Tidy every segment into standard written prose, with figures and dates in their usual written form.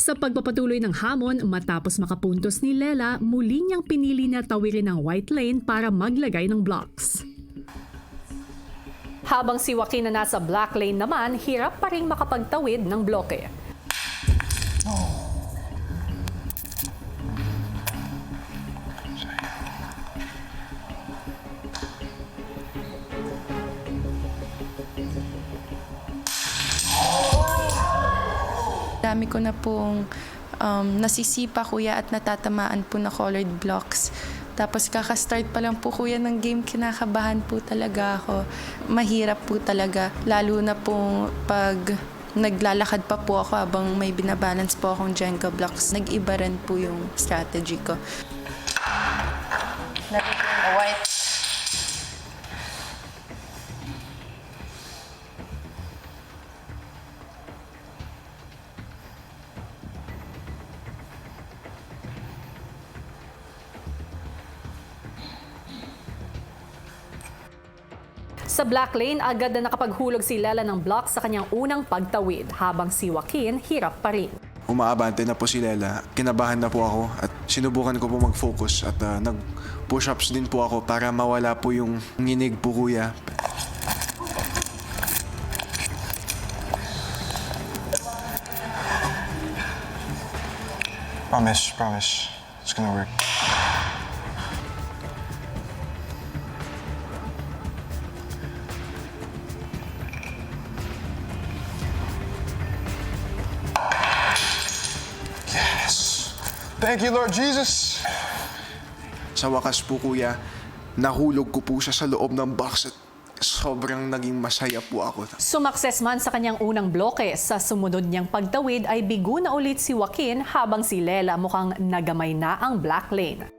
Sa pagpapatuloy ng hamon matapos makapuntos ni Lela, muli niyang pinili na tawirin ang white lane para maglagay ng blocks. Habang si Joaquin na nasa black lane naman, hirap pa rin makapagtawid ng bloke. Dami ko na pong nasisipa, kuya, at natatamaan po na colored blocks. Tapos kakastart pa lang po, kuya, ng game, kinakabahan po talaga ako. Mahirap po talaga, lalo na po pag naglalakad pa po ako habang may binabalance po akong Jenga blocks. Nag-iba rin po yung strategy ko. White. Sa black lane, agad na nakapaghulog si Lela ng block sa kanyang unang pagtawid, habang si Joaquin hirap pa rin. Umaabante na po si Lela. Kinabahan na po ako at sinubukan ko po mag-focus at nag-push-ups din po ako para mawala po yung nginig po, kuya. Promise. It's gonna work. Yes! Thank you, Lord Jesus! Sa wakas po, kuya, nahulog ko po siya sa loob ng box at sobrang naging masaya po ako. Sumakses man sa kanyang unang bloke, sa sumunod niyang pagtawid ay bigo na ulit si Joaquin, habang si Lela mukhang nagamay na ang black lane.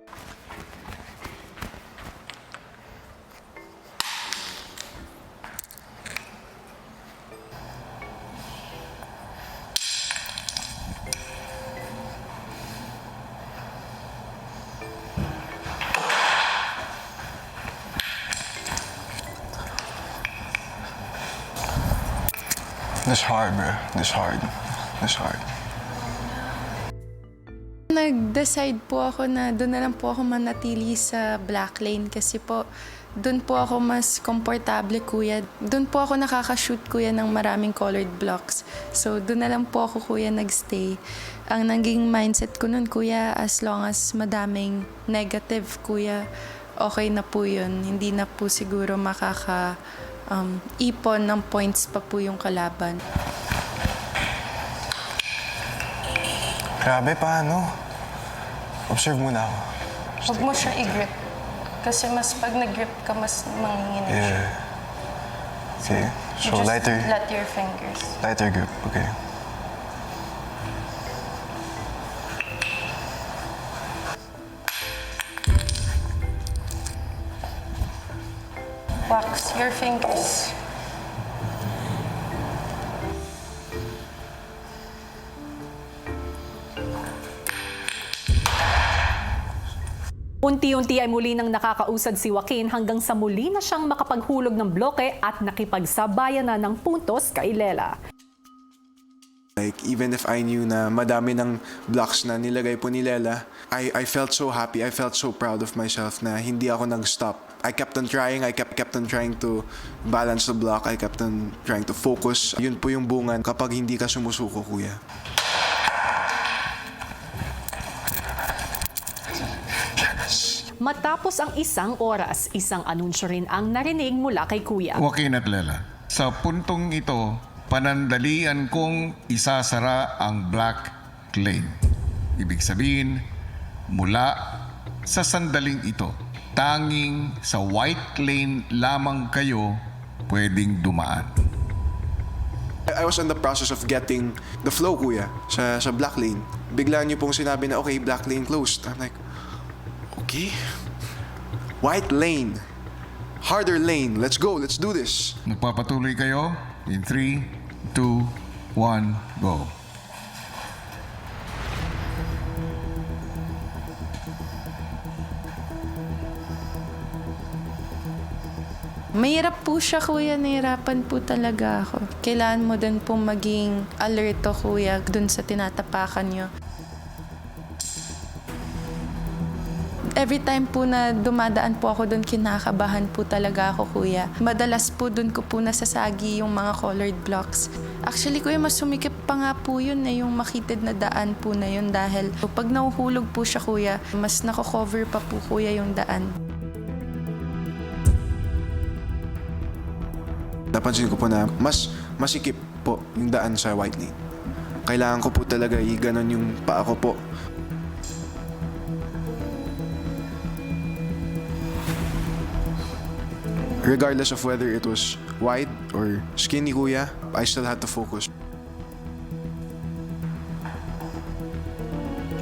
This hard, bro. This hard. Nag-decide po ako na doon na lang po ako manatili sa black lane kasi po doon po ako mas komportable, kuya. Doon po ako nakaka-shoot, kuya, ng maraming colored blocks. So doon na lang po ako, kuya, nagstay. Ang naging mindset ko noon, kuya, as long as madaming negative, kuya, okay na po yun. Hindi na po siguro ipon ng points pa po yung kalaban. Grabe, paano? Observe muna ako. Huwag mo siya i-grip. Kasi mas pag nag-grip ka, mas manginginig siya. Yeah. Okay. So, Just lighter let your fingers. grip. Okay. Wax your fingers. Unti-unti ay muli nang nakakausad si Joaquin hanggang sa muli na siyang makapaghulog ng bloke at nakipagsabayan na ng puntos kay Lela. Like, even if I knew na madami ng blocks na nilagay po ni Lela, I felt so happy, I felt so proud of myself na hindi ako nag-stop. I kept on trying, I kept on trying to balance the block, I kept on trying to focus. Yun po yung bunga kapag hindi ka sumusuko, kuya. Matapos ang isang oras, isang anunsyo rin ang narinig mula kay Kuya. Joaquin at Lela, sa puntong ito, panandalian kong isasara ang black lane. Ibig sabihin, mula sa sandaling ito, tanging sa white lane lamang kayo pwedeng dumaan. I was in the process of getting the flow, kuya, sa black lane. Bigla niyo pong sinabi na, okay, black lane closed. I'm like, okay. White lane. Harder lane. Let's go. Let's do this. Magpapatuloy kayo in 3, 2, 1, go. Mahirap po siya, kuya. Nahirapan po talaga ako. Kailangan mo din po maging alerto, kuya, dun sa tinatapakan niyo. Every time po na dumadaan po ako doon, kinakabahan po talaga ako, kuya. Madalas po doon ko po nasasagi yung mga colored blocks. Actually, kuya, mas sumikip pa nga po yun na yung makitid na daan po na yun dahil pag nahuhulog po siya, kuya, mas nako-cover pa po, kuya, yung daan. Napansin ko po na mas masikip po yung daan sa white lane. Kailangan ko po talaga i-ganon yung paa ko po. Regardless of whether it was wide or skinny, kuya, I still had to focus.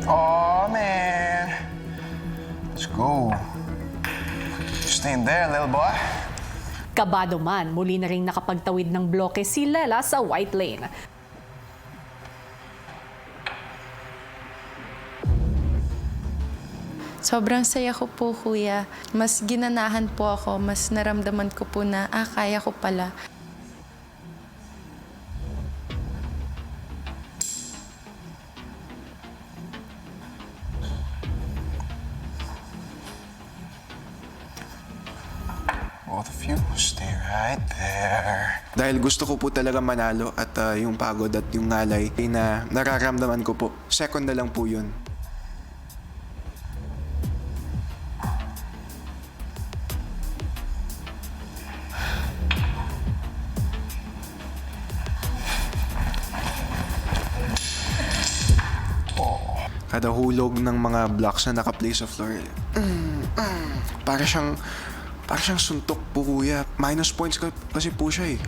Oh, man. Let's go. Stay in there, little boy. Kabado man, muli na ring nakapagtawid ng bloke si Lela sa white lane. Sobrang saya ko po, kuya. Mas ginanahan po ako, mas naramdaman ko po na, kaya ko pala. Both of you, stay right there. Dahil gusto ko po talaga manalo at yung pagod at yung ngalay na nararamdaman ko po. Second na lang po yun. Kada hulog ng mga blocks na naka-place sa floor, para siyang suntok po, kuya. Minus points kasi po siya eh.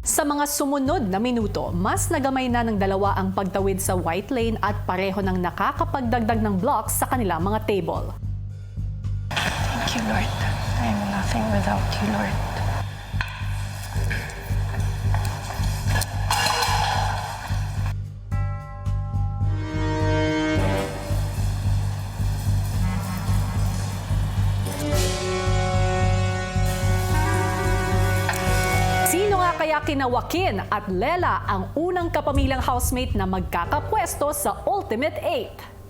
Sa mga sumunod na minuto, mas nagamay na ng dalawa ang pagtawid sa white lane at pareho ng nakakapagdagdag ng blocks sa kanilang mga table. Thank you, Lord. I am nothing without you, Lord. Sino nga kaya kina Joaquin at Lela ang unang kapamilyang housemate na magkakapwesto sa Ultimate 8?